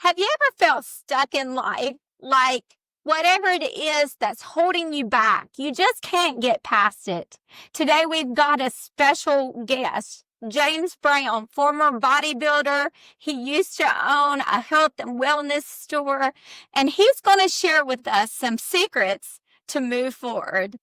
Have you ever felt stuck in life? Like whatever it is that's holding you back, you just can't get past it. Today we've got a special guest, James Brown, former bodybuilder. He used to own a health and wellness store, and he's going to share with us some secrets to move forward.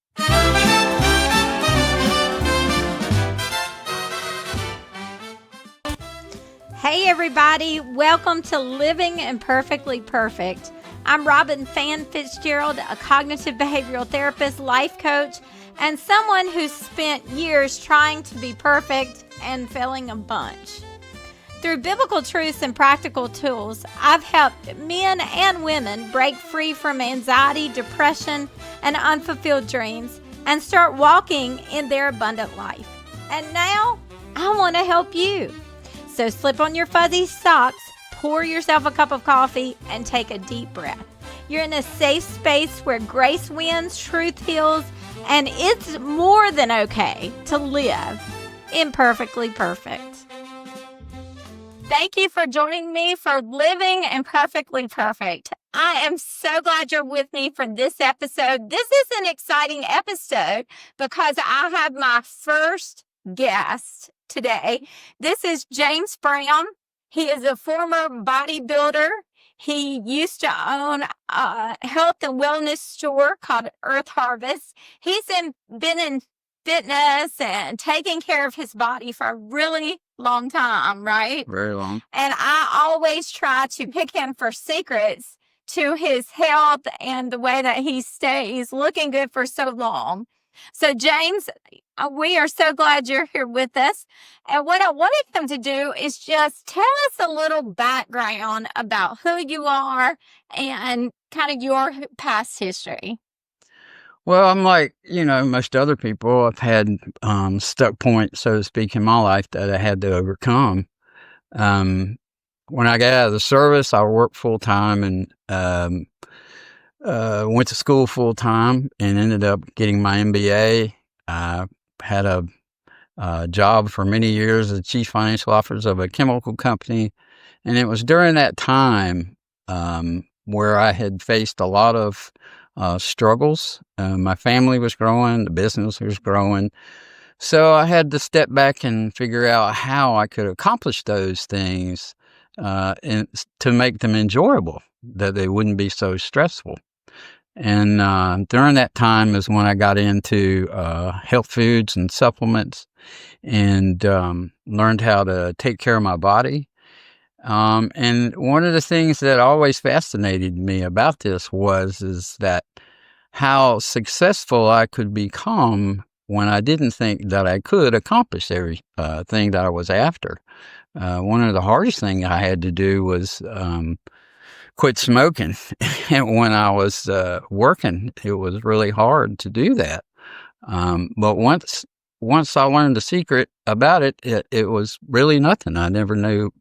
Hey everybody, welcome to Living Imperfectly Perfect. I'm Robin Fann Fitzgerald, a cognitive behavioral therapist, life coach, and someone who's spent years trying to be perfect and failing a bunch. Through biblical truths and practical tools, I've helped men and women break free from anxiety, depression, and unfulfilled dreams and start walking in their abundant life. And now, I want to help you. So slip on your fuzzy socks, pour yourself a cup of coffee, and take a deep breath. You're in a safe space where grace wins, truth heals, and it's more than okay to live imperfectly perfect. Thank you for joining me for Living Imperfectly Perfect. I am so glad you're with me for this episode. This is an exciting episode because I have my first guest today. This is James Brown. He is a former bodybuilder. He used to own a health and wellness store called earthharvest. He's been in fitness and taking care of his body for a really long time, right? Very long. And I always try to pick him for secrets to his health and the way that he stays looking good for so long. So James, we are so glad you're here with us. And what I wanted him to do is just tell us a little background about who you are and kind of your past history. Well, I'm like, most other people. I've had stuck points, so to speak, in my life that I had to overcome. When I got out of the service, I worked full time and went to school full time and ended up getting my MBA. I had a job for many years as chief financial officer of a chemical company. And it was during that time where I had faced a lot of struggles. My family was growing, the business was growing. So I had to step back and figure out how I could accomplish those things and to make them enjoyable, that they wouldn't be so stressful. And during that time is when I got into health foods and supplements and learned how to take care of my body. And one of the things that always fascinated me about this is that how successful I could become when I didn't think that I could accomplish every thing that I was after. One of the hardest things I had to do was quit smoking. And when I was working, it was really hard to do that. But once I learned the secret about it, it was really nothing. I never knew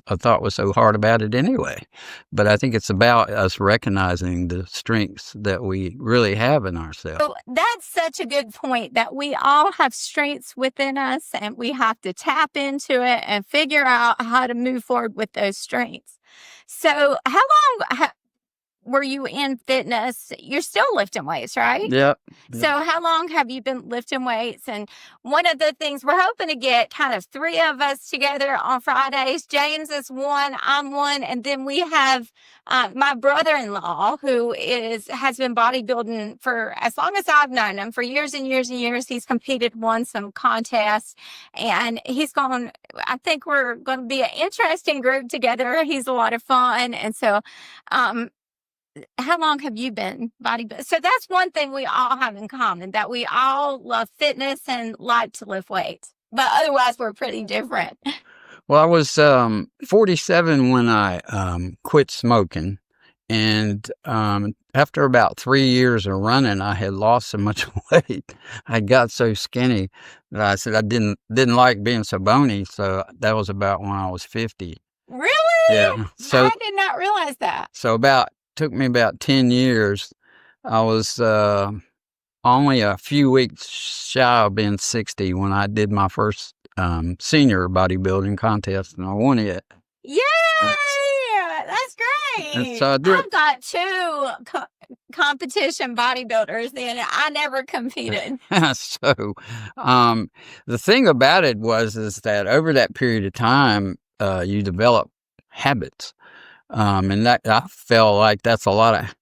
I thought was so hard about it anyway. But I think it's about us recognizing the strengths that we really have in ourselves. So that's such a good point, that we all have strengths within us and we have to tap into it and figure out how to move forward with those strengths. So how long were you in fitness? You're still lifting weights, right? Yep. So how long have you been lifting weights? And one of the things we're hoping to get kind of three of us together on Fridays. James is one, I'm one, and then we have my brother-in-law who has been bodybuilding for as long as I've known him, for years and years and years. He's competed, won some contests, and I think we're going to be an interesting group together. He's a lot of fun. And so how long have you been bodybuilding? So that's one thing we all have in common, that we all love fitness and like to lift weights. But otherwise, we're pretty different. Well, I was 47 when I quit smoking. And after about 3 years of running, I had lost so much weight. I got so skinny that I said I didn't like being so bony. So that was about when I was 50. Really? Yeah. So I did not realize that. So took me about 10 years. I was only a few weeks shy of being 60 when I did my first senior bodybuilding contest, and I won it. Yay! That's Dang. so I did. I've got two competition bodybuilders, and I never competed. So, the thing about it is that over that period of time, you develop habits, and that I feel like that's a lot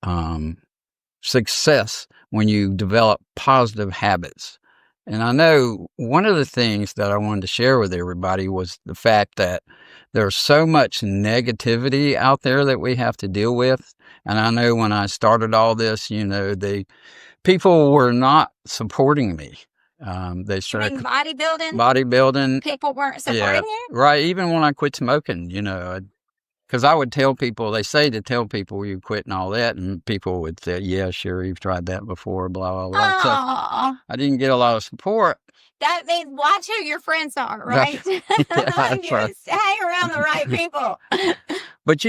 of success when you develop positive habits. And I know one of the things that I wanted to share with everybody was the fact that there's so much negativity out there that we have to deal with. And I know when I started all this, the people were not supporting me. They started bodybuilding. People weren't supporting you? Right. Even when I quit smoking, because I would tell people, they say to tell people you quit and all that, and people would say, yeah, sure, you've tried that before, blah, blah, blah. So I didn't get a lot of support. That means watch who your friends are, right? That's right. Hang around the right people. But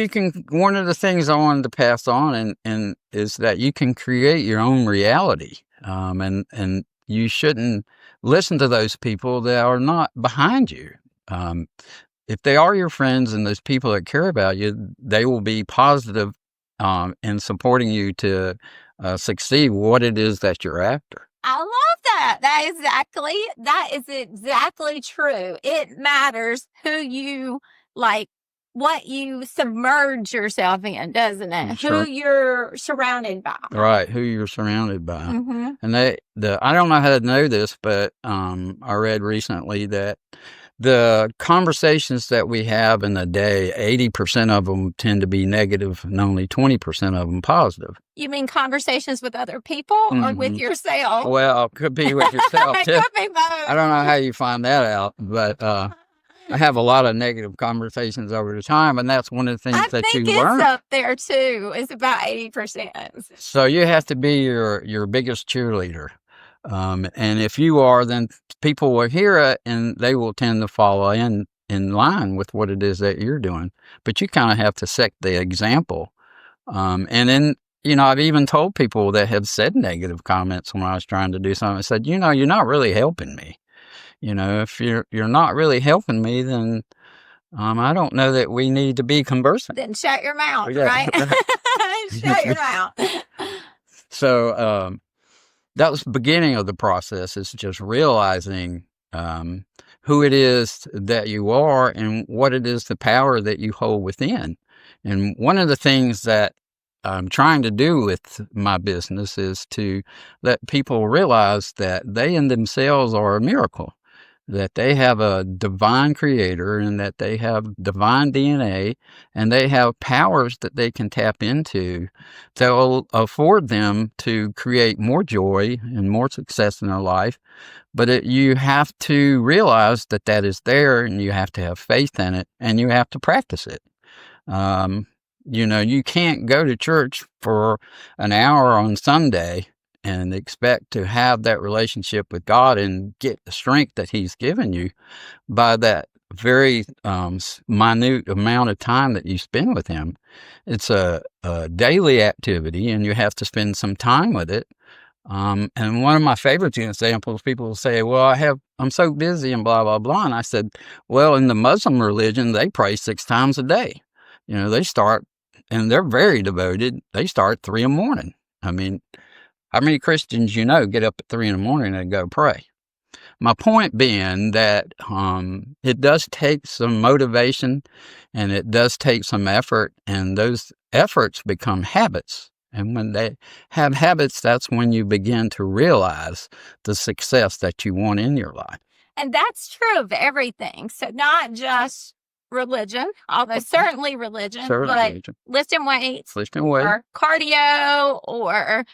one of the things I wanted to pass on and is that you can create your own reality. And you shouldn't listen to those people that are not behind you. If they are your friends and those people that care about you, they will be positive in supporting you to succeed what it is that you're after. I love that. That is exactly true. It matters who you like, what you submerge yourself in, doesn't it? Sure. Who you're surrounded by. Right, who you're surrounded by. Mm-hmm. And I don't know how to know this, but I read recently that the conversations that we have in a day, 80% of them tend to be negative and only 20% of them positive. You mean conversations with other people or with yourself? Well, it could be with yourself too. It could be both. I don't know how you find that out, but I have a lot of negative conversations over the time, and that's one of the things that you learn. I think it's up there too. It's about 80%. So you have to be your biggest cheerleader. And if you are, then people will hear it and they will tend to follow in line with what it is that you're doing. But you kind of have to set the example. And then, I've even told people that have said negative comments when I was trying to do something. I said, you're not really helping me. If you're not really helping me, then I don't know that we need to be conversing. Then shut your mouth, right? Shut your mouth. So, that was the beginning of the process, is just realizing who it is that you are and what it is, the power that you hold within. And one of the things that I'm trying to do with my business is to let people realize that they in themselves are a miracle, that they have a divine creator and that they have divine DNA and they have powers that they can tap into that will afford them to create more joy and more success in their life. But you have to realize that that is there, and you have to have faith in it, and you have to practice it. You can't go to church for an hour on Sunday and expect to have that relationship with God and get the strength that He's given you by that very minute amount of time that you spend with Him. It's a daily activity, and you have to spend some time with it. And one of my favorite examples, people will say, well, I'm so busy and blah, blah, blah. And I said, well, in the Muslim religion, they pray 6 times a day. They start, and they're very devoted. They start 3 in the morning. I mean, how many Christians get up at 3 in the morning and go pray? My point being that it does take some motivation and it does take some effort, and those efforts become habits. And when they have habits, that's when you begin to realize the success that you want in your life. And that's true of everything. So not just religion, although certainly religion, but lifting weights, or cardio, or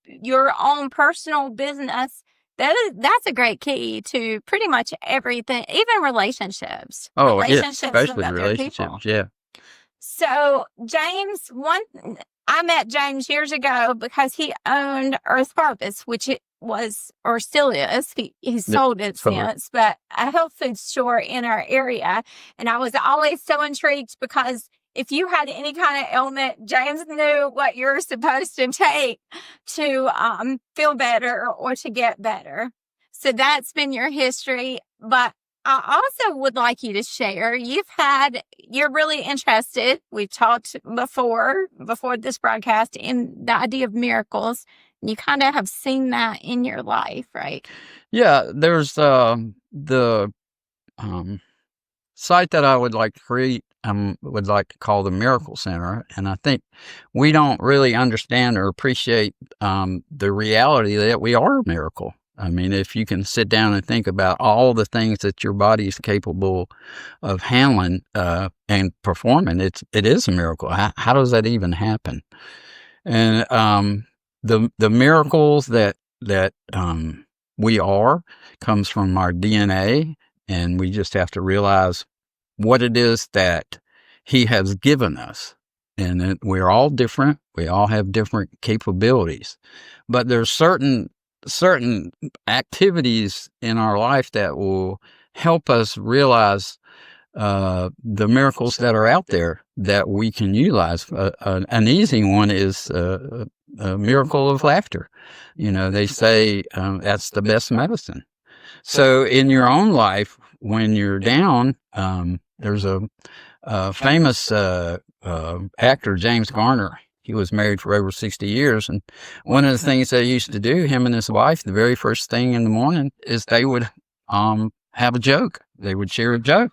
your own personal business. That's a great key to pretty much everything, even relationships. Oh, relationships, especially relationships, yeah. So James, I met James years ago because he owned earthharvest, which it was, or still is. He sold it since, but a health food store in our area. And I was always so intrigued because if you had any kind of ailment, James knew what you're supposed to take to feel better or to get better. So that's been your history. But I also would like you to share. You're really interested. We've talked before this broadcast in the idea of miracles. You kind of have seen that in your life, right? Yeah, there's the site that I would like to create, would like to call the Miracle Center. And I think we don't really understand or appreciate the reality that we are a miracle. I mean, if you can sit down and think about all the things that your body is capable of handling and performing, it is a miracle. How does that even happen? And the miracles that we are comes from our DNA, and we just have to realize what it is that he has given us. And we're all different. We all have different capabilities, but there's certain activities in our life that will help us realize the miracles that are out there that we can utilize. An easy one is a miracle of laughter. They say that's the best medicine. So in your own life, when you're down, there's a famous actor, James Garner. He was married for over 60 years. And one of the things they used to do, him and his wife, the very first thing in the morning is they would have a joke. They would share a joke.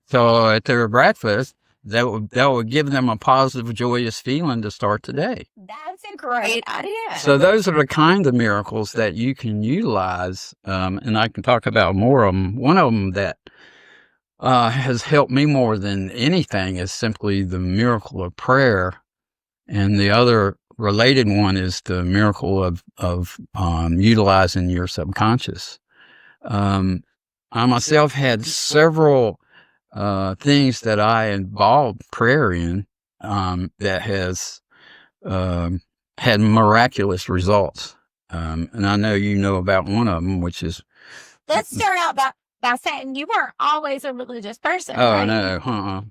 So at their breakfast, that would give them a positive, joyous feeling to start the day. That's a great idea. So those are the kind of miracles that you can utilize, and I can talk about more of them. One of them that has helped me more than anything is simply the miracle of prayer, and the other related one is the miracle of utilizing your subconscious. I myself had several things that I involved prayer in that has had miraculous results. And I know you know about one of them, which is... Let's start out by saying you weren't always a religious person, Oh, right? no.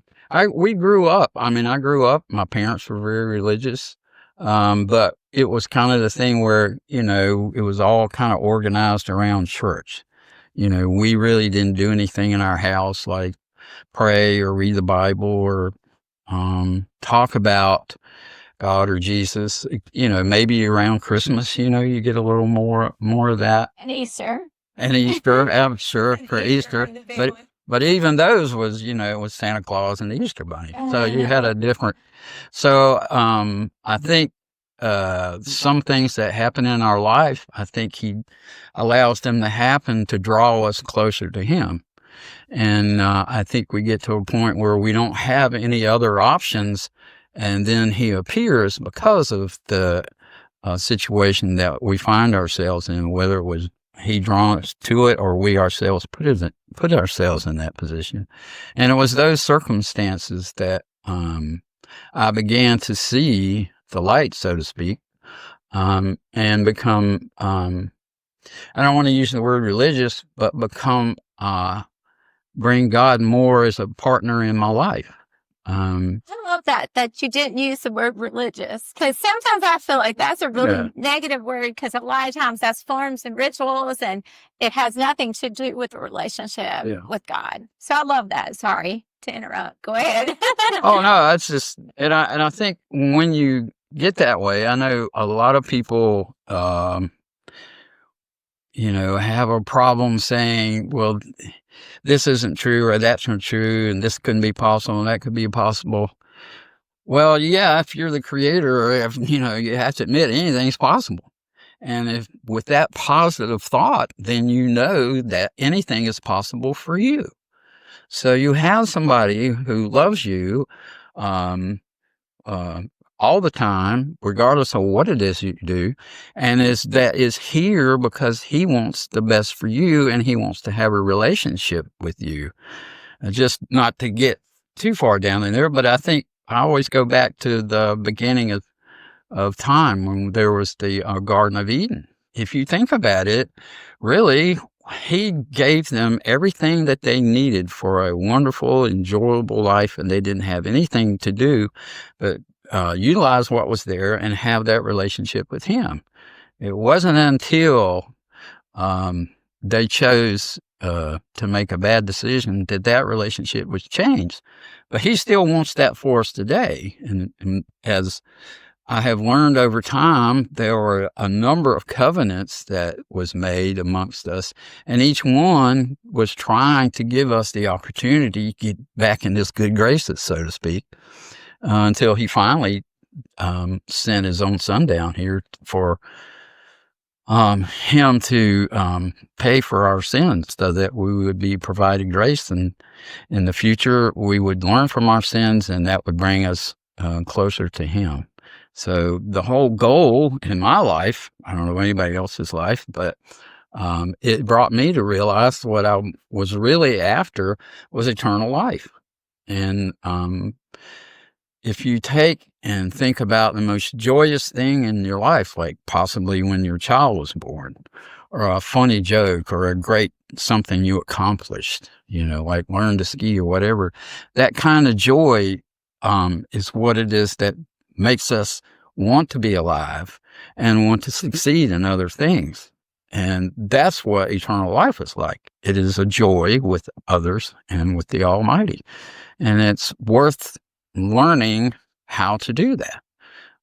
We grew up. I mean, I grew up. My parents were very religious. But it was kind of the thing where, it was all kind of organized around church. We really didn't do anything in our house like pray or read the Bible or talk about God or Jesus. Maybe around Christmas, you get a little more of that. And Easter. I'm sure for Easter. But even those was, it was Santa Claus and the Easter Bunny. So you had a different. So I think some things that happen in our life, I think he allows them to happen to draw us closer to him. And I think we get to a point where we don't have any other options, and then he appears because of the situation that we find ourselves in, whether it was he drawn us to it or we ourselves put ourselves in that position. And it was those circumstances that I began to see the light, so to speak, and become, I don't want to use the word religious, but become, bring God more as a partner in my life. I love that you didn't use the word religious, because sometimes I feel like that's a really negative word, because a lot of times that's forms and rituals and it has nothing to do with the relationship with God. So I love that. Sorry to interrupt. Go ahead. Oh, no, that's just, and I think when you get that way, I know a lot of people, have a problem saying, well, this isn't true or that's not true and this couldn't be possible and that could be possible. Well, yeah, if you're the creator, if, you have to admit anything's possible. And if with that positive thought, then you know that anything is possible for you. So you have somebody who loves you all the time, regardless of what it is you do, and is here because he wants the best for you and he wants to have a relationship with you. Just not to get too far down in there, but I think I always go back to the beginning of time when there was the Garden of Eden. If you think about it, really, he gave them everything that they needed for a wonderful, enjoyable life, and they didn't have anything to do but utilize what was there and have that relationship with him. It wasn't until they chose to make a bad decision, that relationship was changed. But he still wants that for us today. And as I have learned over time, there were a number of covenants that was made amongst us, and each one was trying to give us the opportunity to get back in his good graces, so to speak, until he finally sent his own son down here for him to pay for our sins so that we would be provided grace, and in the future we would learn from our sins, and that would bring us closer to him. So the whole goal in my life, I don't know anybody else's life, but it brought me to realize what I was really after was eternal life. And if you take and think about the most joyous thing in your life, like possibly when your child was born, or a funny joke, or a great something you accomplished, like learn to ski or whatever, that kind of joy is what it is that makes us want to be alive and want to succeed in other things. And that's what eternal life is like. It is a joy with others and with the Almighty. And it's worth learning how to do that.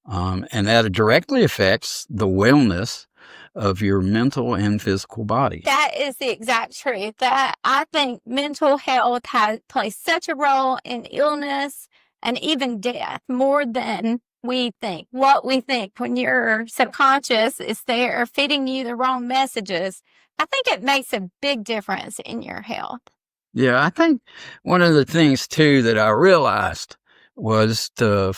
And that directly affects the wellness of your mental and physical body. That is the exact truth. That I think mental health plays such a role in illness and even death more than we think. What we think when your subconscious is there feeding you the wrong messages, I think it makes a big difference in your health. Yeah, I think one of the things too that I realized was the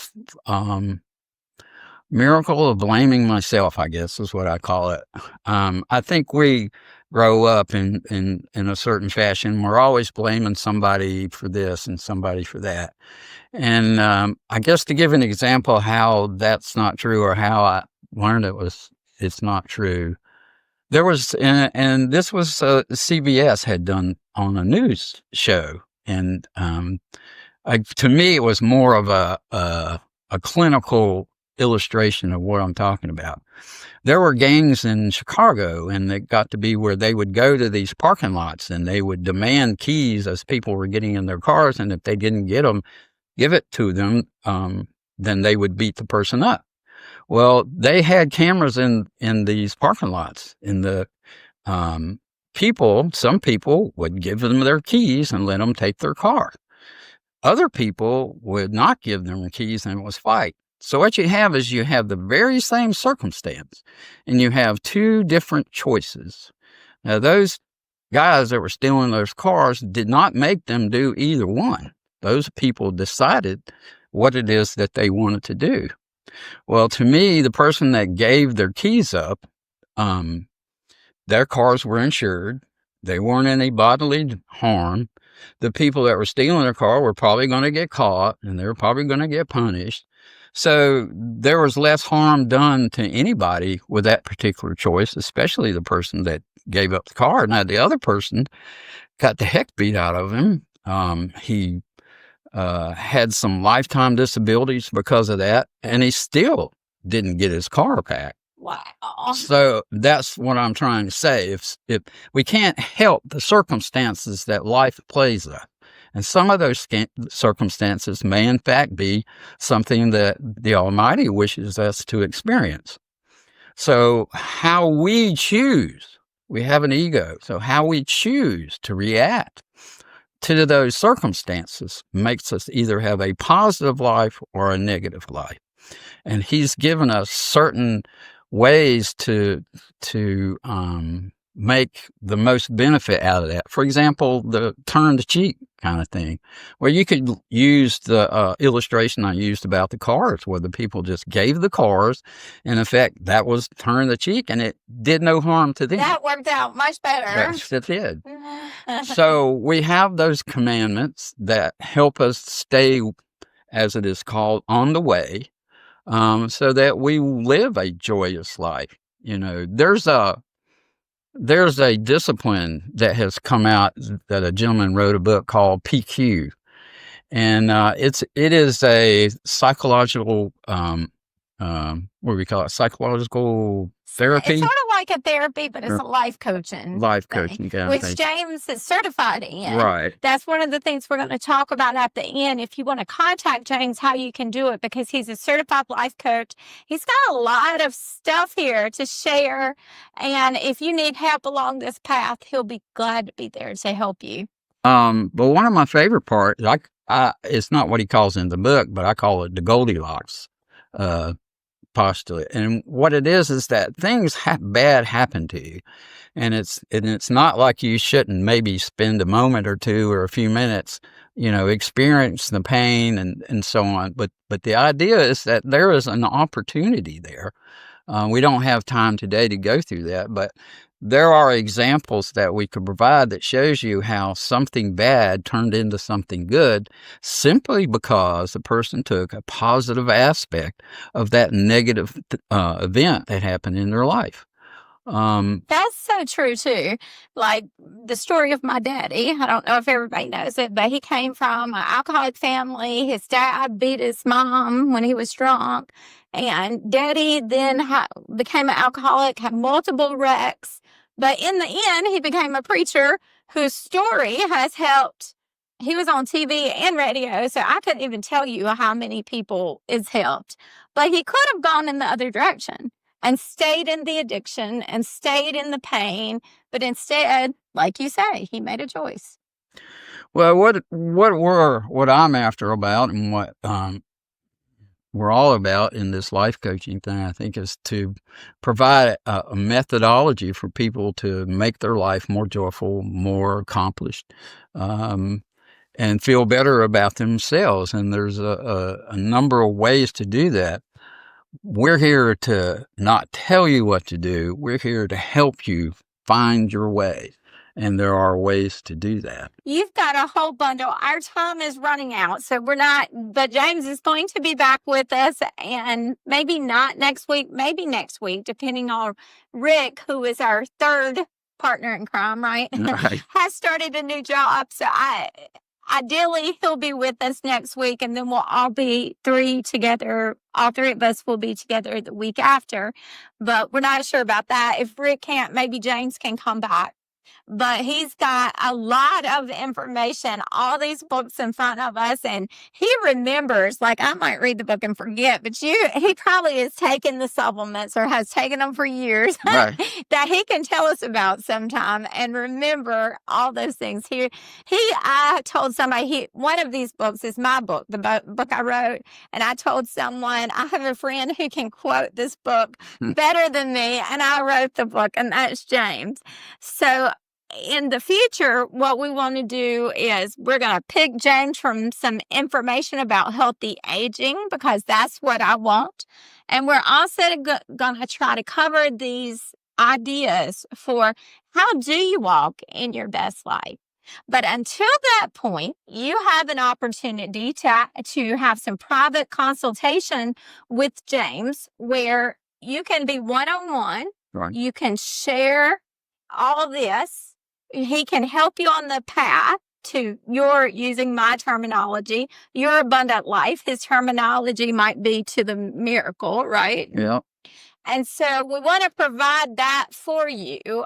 miracle of blaming myself, I guess is what I call it. I think we grow up in a certain fashion. We're always blaming somebody for this and somebody for that. And I guess to give an example how that's not true, or how I learned it's not true, there was, and this was CBS had done on a news show. And to me, it was more of a clinical illustration of what I'm talking about. There were gangs in Chicago, and it got to be where they would go to these parking lots and they would demand keys as people were getting in their cars. And if they didn't get them, give it to them, then they would beat the person up. Well, they had cameras in these parking lots, and the some people would give them their keys and let them take their car. Other people would not give them the keys, and it was fight. So what you have is you have the very same circumstance, and you have two different choices. Now, those guys that were stealing those cars did not make them do either one. Those people decided what it is that they wanted to do. Well, to me, the person that gave their keys up, their cars were insured. They weren't any bodily harm. The people that were stealing their car were probably going to get caught, and they were probably going to get punished. So there was less harm done to anybody with that particular choice, especially the person that gave up the car. Now, the other person got the heck beat out of him. He had some lifetime disabilities because of that, and he still didn't get his car back. Wow. So that's what I'm trying to say. If we can't help the circumstances that life plays us, and some of those circumstances may in fact be something that the Almighty wishes us to experience. So how we choose, we have an ego, so how we choose to react to those circumstances makes us either have a positive life or a negative life. And He's given us certain ways to make the most benefit out of that. For example, the turn the cheek kind of thing, where you could use the illustration I used about the cars, where the people just gave the cars. In effect, that was turn the cheek, and it did no harm to them. That worked out much better. Yes, it did. So we have those commandments that help us stay, as it is called, on the way, so that we live a joyous life. There's a discipline that has come out that a gentleman wrote a book called PQ, and it is a psychological what do we call it? Psychological therapy. It's sort of like a therapy, but it's a life coaching. Life coaching, yeah. Which James is certified in. Right. That's one of the things we're going to talk about at the end. If you want to contact James, how you can do it, because he's a certified life coach. He's got a lot of stuff here to share. And if you need help along this path, he'll be glad to be there to help you. But one of my favorite parts, it's not what he calls in the book, but I call it the Goldilocks postulate. And what it is that things bad happen to you, and it's not like you shouldn't maybe spend a moment or two or a few minutes, experience the pain and so on. But the idea is that there is an opportunity there. We don't have time today to go through that, but there are examples that we could provide that shows you how something bad turned into something good simply because the person took a positive aspect of that negative event that happened in their life. That's so true too. Like the story of my daddy. I don't know if everybody knows it, but he came from an alcoholic family. His dad beat his mom when he was drunk, and daddy then became an alcoholic, had multiple wrecks. But in the end, he became a preacher whose story has helped. He was on TV and radio, so I couldn't even tell you how many people it's helped. But he could have gone in the other direction and stayed in the addiction and stayed in the pain. But instead, like you say, he made a choice. Well, what I'm after about and what we're all about in this life coaching thing, I think, is to provide a methodology for people to make their life more joyful, more accomplished, and feel better about themselves. And there's a number of ways to do that. We're here to not tell you what to do. We're here to help you find your way. And there are ways to do that. You've got a whole bundle. Our time is running out, so we're not, but James is going to be back with us, and maybe not next week, maybe next week, depending on Rick, who is our third partner in crime, right? Has started a new job. So ideally, he'll be with us next week, and then we'll all be three together. All three of us will be together the week after, but we're not sure about that. If Rick can't, maybe James can come back. But he's got a lot of information, all these books in front of us, and he remembers. Like, I might read the book and forget, but he probably has taken the supplements or has taken them for years right. that he can tell us about sometime and remember all those things. I told somebody, one of these books is my book, the book I wrote, and I told someone, I have a friend who can quote this book better than me, and I wrote the book, and that's James. So in the future, what we want to do is we're going to pick James from some information about healthy aging, because that's what I want. And we're also going to try to cover these ideas for how do you walk in your best life. But until that point, you have an opportunity to have some private consultation with James where you can be one-on-one. Right. You can share all this. He can help you on the path to your, using my terminology, your abundant life. His terminology might be to the miracle, right? Yeah. And so we want to provide that for you.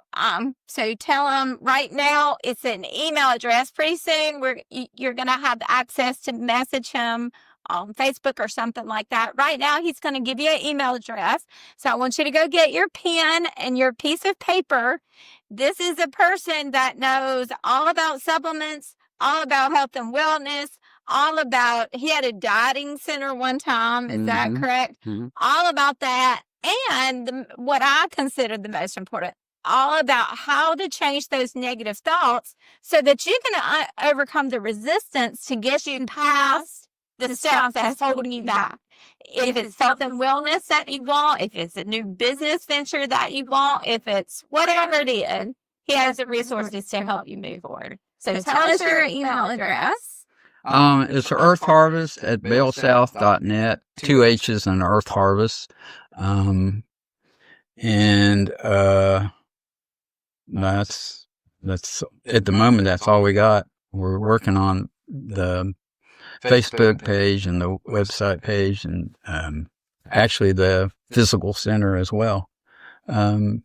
So tell him right now, it's an email address. Pretty soon you're going to have access to message him on Facebook or something like that. Right now, he's going to give you an email address. So I want you to go get your pen and your piece of paper. This is a person that knows all about supplements, all about health and wellness, all about, he had a dieting center one time. Is that correct? Mm-hmm. All about that. And what I consider the most important, all about how to change those negative thoughts so that you can overcome the resistance to get you past the stuff that's holding you back. If it's health and wellness that you want, if it's a new business venture that you want, if it's whatever it is, he has the resources to help you move forward. So tell us your email address. It's earthharvest at bellsouth.net, 2 H's in earthharvest. That's at the moment, that's all we got. We're working on the Facebook page and the website page and actually the physical center as well. The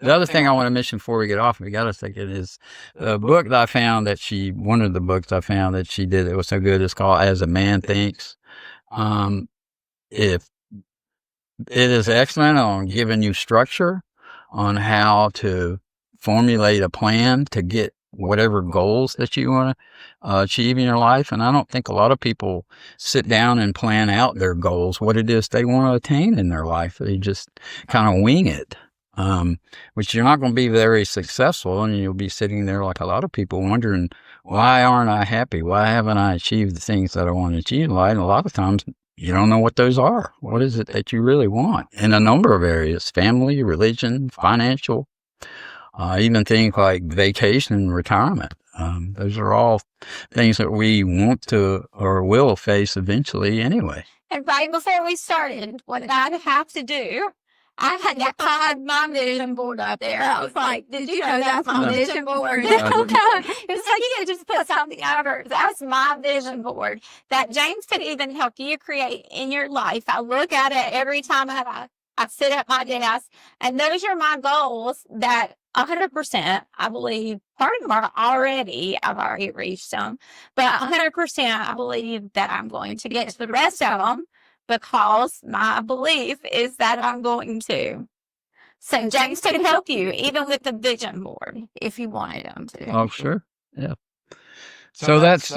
other thing I want to mention before we get off, we got to take it, is the book that I found one of the books I found that she did that was so good is called As a Man Thinks. If it is excellent on giving you structure on how to formulate a plan to get whatever goals that you want to achieve in your life. And I don't think a lot of people sit down and plan out their goals, what it is they want to attain in their life. They just kind of wing it, which you're not going to be very successful. And you'll be sitting there like a lot of people wondering, why aren't I happy? Why haven't I achieved the things that I want to achieve in life? And a lot of times you don't know what those are. What is it that you really want in a number of areas: family, religion, financial, even things like vacation and retirement. Those are all things that we want to or will face eventually anyway. And right before we started, what did I have to do? I had to hide my vision board up there. I was like, did you know that's my vision board? It was like, you could just put something over. That's my vision board that James could even help you create in your life. I look at it every time I sit at my desk, and those are my goals that 100%, I believe, part of them are I've already reached them, but 100%, I believe that I'm going to get to the rest of them because my belief is that I'm going to. So James could help you even with the vision board if you wanted him to. Oh, sure. Yeah. So that's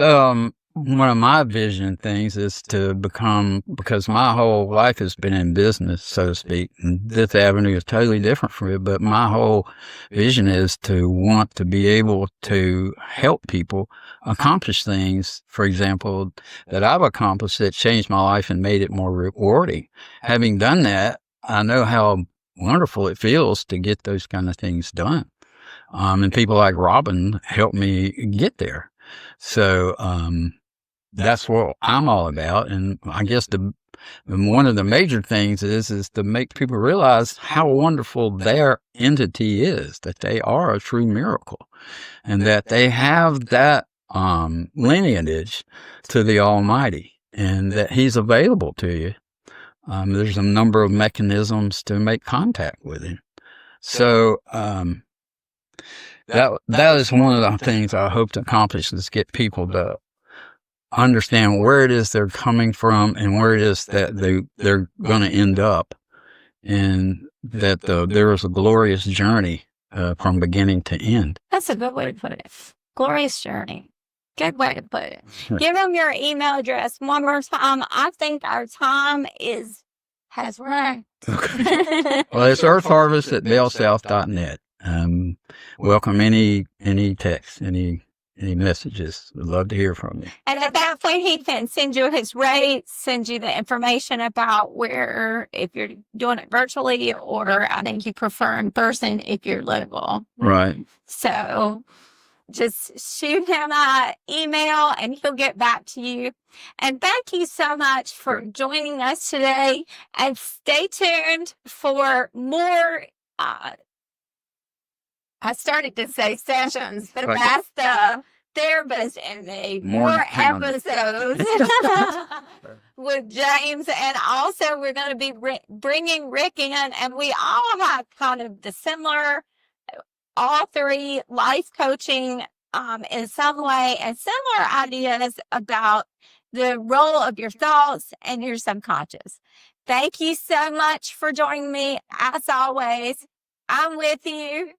one of my vision things is to become, because my whole life has been in business, so to speak, and this avenue is totally different from it, but my whole vision is to want to be able to help people accomplish things, for example, that I've accomplished that changed my life and made it more rewarding. Having done that, I know how wonderful it feels to get those kind of things done. And people like Robin helped me get there. So, that's what I'm all about. And I guess one of the major things is to make people realize how wonderful their entity is, that they are a true miracle and that they have that lineage to the Almighty and that He's available to you. There's a number of mechanisms to make contact with Him. So, that is one of the things I hope to accomplish, is get people to understand where it is they're coming from and where it is that they're going to end up, and that there is a glorious journey from beginning to end. That's a good way to put it. Glorious journey. Good way to put it. Give them your email address one more time. I think our time has run. Okay. Well, it's earthharvest@bellsouth.net. Welcome any text, any messages. We'd love to hear from you. And at that point, he can send you his rates, send you the information about where, if you're doing it virtually, or I think you prefer in person if you're local. Right. So just shoot him an email and he'll get back to you. And thank you so much for joining us today. And stay tuned for more. I started to say sessions, but that's the therapist in me. More episodes with James. And also we're going to be bringing Rick in. And we all have kind of the similar, all three, life coaching in some way, and similar ideas about the role of your thoughts and your subconscious. Thank you so much for joining me. As always, I'm with you.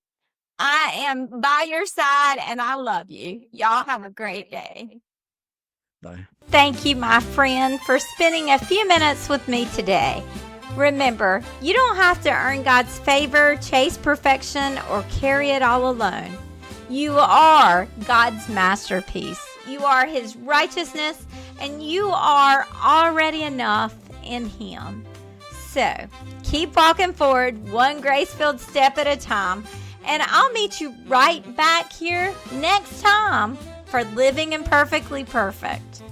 I am by your side, and I love you. Y'all have a great day. Bye. Thank you, my friend, for spending a few minutes with me today. Remember, you don't have to earn God's favor, chase perfection, or carry it all alone. You are God's masterpiece. You are His righteousness, and you are already enough in Him. So, keep walking forward, one grace-filled step at a time. And I'll meet you right back here next time for Living Imperfectly Perfect.